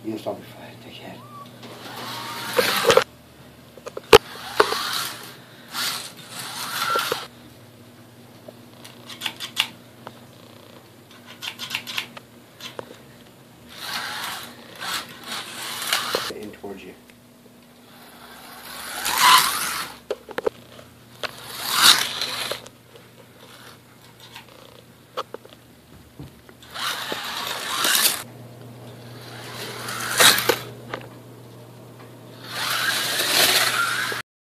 You can stop before I take care. In towards you.